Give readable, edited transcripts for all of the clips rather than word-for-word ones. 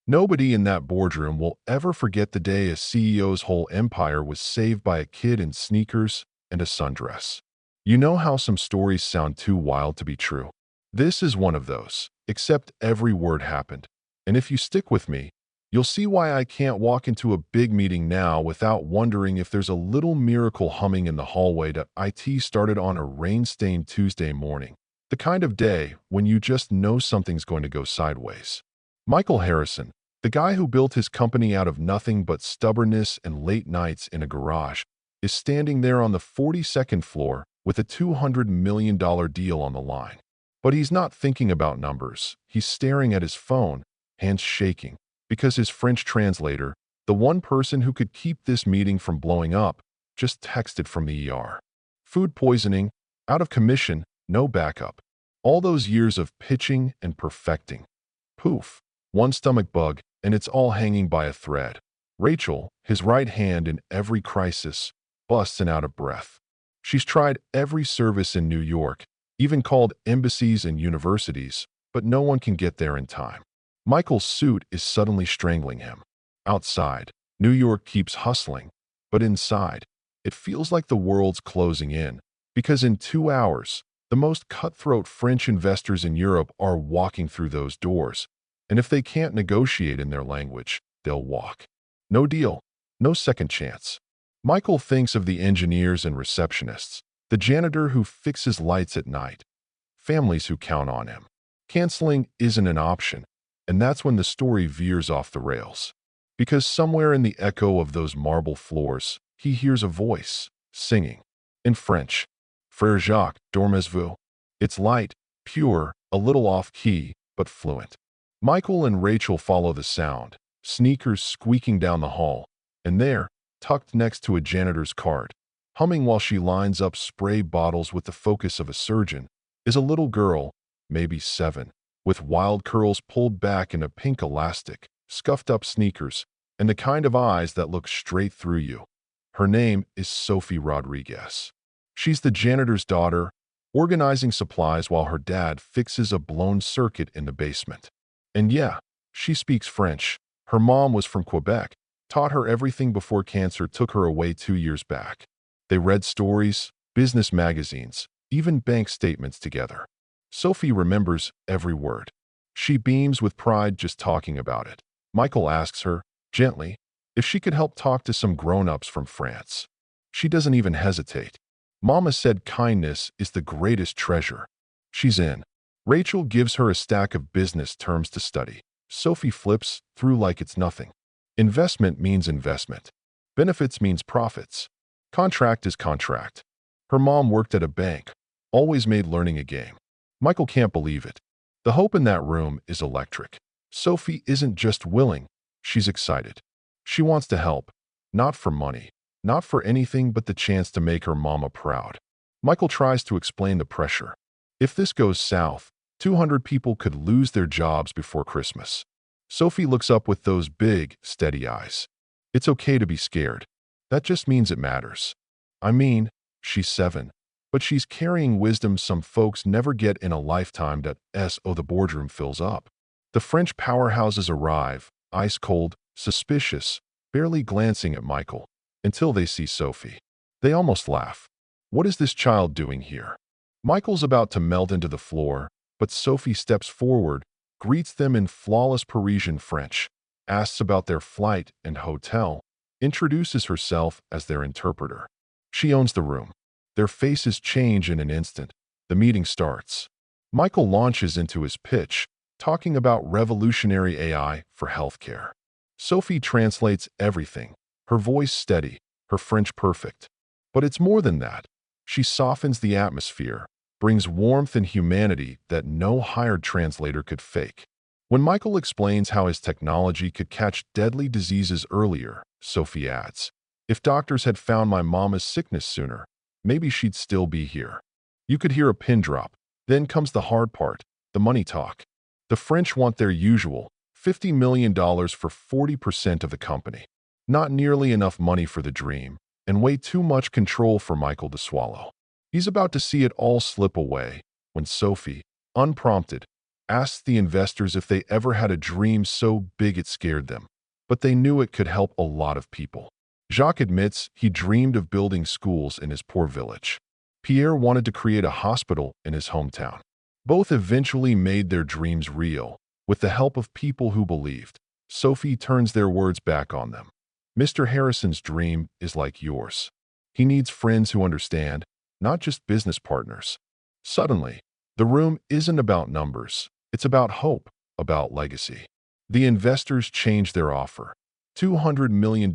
Nobody in that boardroom will ever forget the day a CEO's whole empire was saved by a kid in sneakers and a sundress. You know how some stories sound too wild to be true? This is one of those, except every word happened. And if you stick with me, you'll see why I can't walk into a big meeting now without wondering if there's a little miracle humming in the hallway that IT started on a rain-stained Tuesday morning. The kind of day when you just know something's going to go sideways. Michael Harrison, the guy who built his company out of nothing but stubbornness and late nights in a garage, is standing there on the 42nd floor with a $200 million deal on the line. But he's not thinking about numbers. He's staring at his phone, hands shaking, because his French translator, the one person who could keep this meeting from blowing up, just texted from the ER. Food poisoning, out of commission, no backup. All those years of pitching and perfecting. Poof. One stomach bug, and it's all hanging by a thread. Rachel, his right hand in every crisis, busts and out of breath. She's tried every service in New York, even called embassies and universities, but no one can get there in time. Michael's suit is suddenly strangling him. Outside, New York keeps hustling, but inside, it feels like the world's closing in, because in 2 hours, the most cutthroat French investors in Europe are walking through those doors. And if they can't negotiate in their language, they'll walk. No deal, no second chance. Michael thinks of the engineers and receptionists, the janitor who fixes lights at night, families who count on him. Canceling isn't an option, and that's when the story veers off the rails. Because somewhere in the echo of those marble floors, he hears a voice, singing. In French, Frère Jacques, dormez-vous? It's light, pure, a little off-key, but fluent. Michael and Rachel follow the sound, sneakers squeaking down the hall, and there, tucked next to a janitor's cart, humming while she lines up spray bottles with the focus of a surgeon, is a little girl, maybe 7, with wild curls pulled back in a pink elastic, scuffed up sneakers, and the kind of eyes that look straight through you. Her name is Sophie Rodriguez. She's the janitor's daughter, organizing supplies while her dad fixes a blown circuit in the basement. And yeah, she speaks French. Her mom was from Quebec, taught her everything before cancer took her away 2 years back. They read stories, business magazines, even bank statements together. Sophie remembers every word. She beams with pride just talking about it. Michael asks her, gently, if she could help talk to some grown-ups from France. She doesn't even hesitate. Mama said kindness is the greatest treasure. She's in. Rachel gives her a stack of business terms to study. Sophie flips through like it's nothing. Investment means investment. Benefits means profits. Contract is contract. Her mom worked at a bank, always made learning a game. Michael can't believe it. The hope in that room is electric. Sophie isn't just willing, she's excited. She wants to help, not for money, not for anything but the chance to make her mama proud. Michael tries to explain the pressure. If this goes south, 200 people could lose their jobs before Christmas. Sophie looks up with those big, steady eyes. It's okay to be scared. That just means it matters. I mean, she's 7, but she's carrying wisdom some folks never get in a lifetime that the boardroom fills up. The French powerhouses arrive, ice-cold, suspicious, barely glancing at Michael, until they see Sophie. They almost laugh. What is this child doing here? Michael's about to melt into the floor, but Sophie steps forward, greets them in flawless Parisian French, asks about their flight and hotel, introduces herself as their interpreter. She owns the room. Their faces change in an instant. The meeting starts. Michael launches into his pitch, talking about revolutionary AI for healthcare. Sophie translates everything, her voice steady, her French perfect. But it's more than that. She softens the atmosphere, brings warmth and humanity that no hired translator could fake. When Michael explains how his technology could catch deadly diseases earlier, Sophie adds, if doctors had found my mama's sickness sooner, maybe she'd still be here. You could hear a pin drop. Then comes the hard part, the money talk. The French want their usual, $50 million for 40% of the company. Not nearly enough money for the dream, and way too much control for Michael to swallow. He's about to see it all slip away when Sophie, unprompted, asked the investors if they ever had a dream so big it scared them, but they knew it could help a lot of people. Jacques admits he dreamed of building schools in his poor village. Pierre wanted to create a hospital in his hometown. Both eventually made their dreams real, with the help of people who believed. Sophie turns their words back on them. Mr. Harrison's dream is like yours. He needs friends who understand, not just business partners. Suddenly, the room isn't about numbers. It's about hope, about legacy. The investors change their offer. $200 million,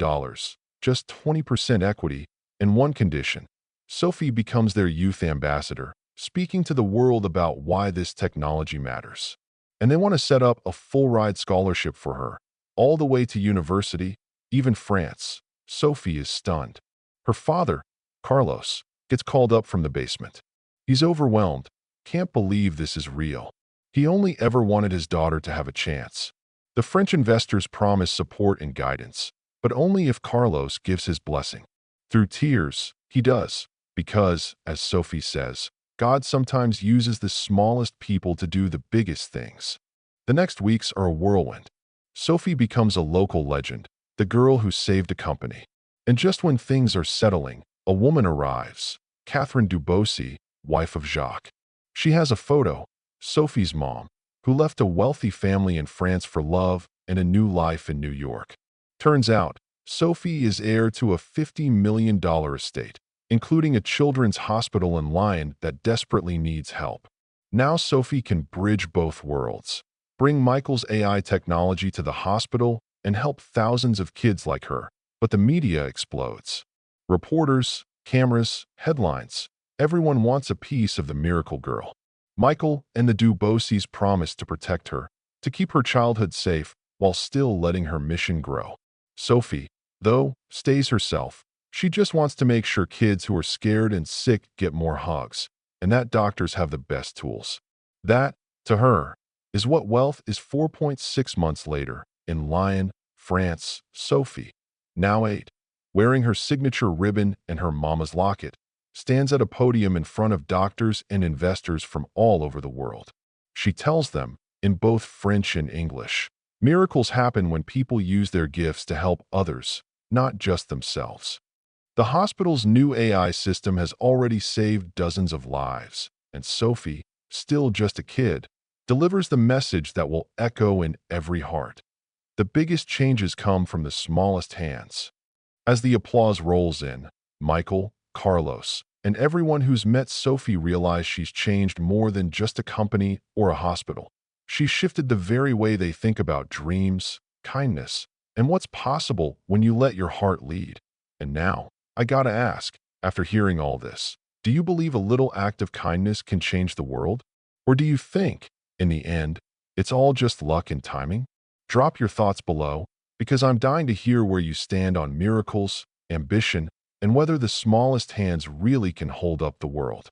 just 20% equity, and one condition. Sophie becomes their youth ambassador, speaking to the world about why this technology matters. And they want to set up a full-ride scholarship for her, all the way to university, even France. Sophie is stunned. Her father, Carlos, gets called up from the basement. He's overwhelmed, can't believe this is real. He only ever wanted his daughter to have a chance. The French investors promise support and guidance, but only if Carlos gives his blessing. Through tears, he does, because, as Sophie says, God sometimes uses the smallest people to do the biggest things. The next weeks are a whirlwind. Sophie becomes a local legend, the girl who saved a company. And just when things are settling, a woman arrives, Catherine Dubosi, wife of Jacques. She has a photo, Sophie's mom, who left a wealthy family in France for love and a new life in New York. Turns out, Sophie is heir to a $50 million estate, including a children's hospital in Lyon that desperately needs help. Now Sophie can bridge both worlds, bring Michael's AI technology to the hospital and help thousands of kids like her. But the media explodes. Reporters, cameras, headlines. Everyone wants a piece of the miracle girl. Michael and the Dubosis promise to protect her, to keep her childhood safe while still letting her mission grow. Sophie, though, stays herself. She just wants to make sure kids who are scared and sick get more hugs, and that doctors have the best tools. That, to her, is what wealth is. 4.6 months later, in Lyon, France, Sophie, now 8, wearing her signature ribbon and her mama's locket, stands at a podium in front of doctors and investors from all over the world. She tells them, in both French and English, miracles happen when people use their gifts to help others, not just themselves. The hospital's new AI system has already saved dozens of lives, and Sophie, still just a kid, delivers the message that will echo in every heart. The biggest changes come from the smallest hands. As the applause rolls in, Michael, Carlos, and everyone who's met Sophie realize she's changed more than just a company or a hospital. She's shifted the very way they think about dreams, kindness, and what's possible when you let your heart lead. And now, I gotta ask, after hearing all this, do you believe a little act of kindness can change the world? Or do you think, in the end, it's all just luck and timing? Drop your thoughts below, because I'm dying to hear where you stand on miracles, ambition, and whether the smallest hands really can hold up the world.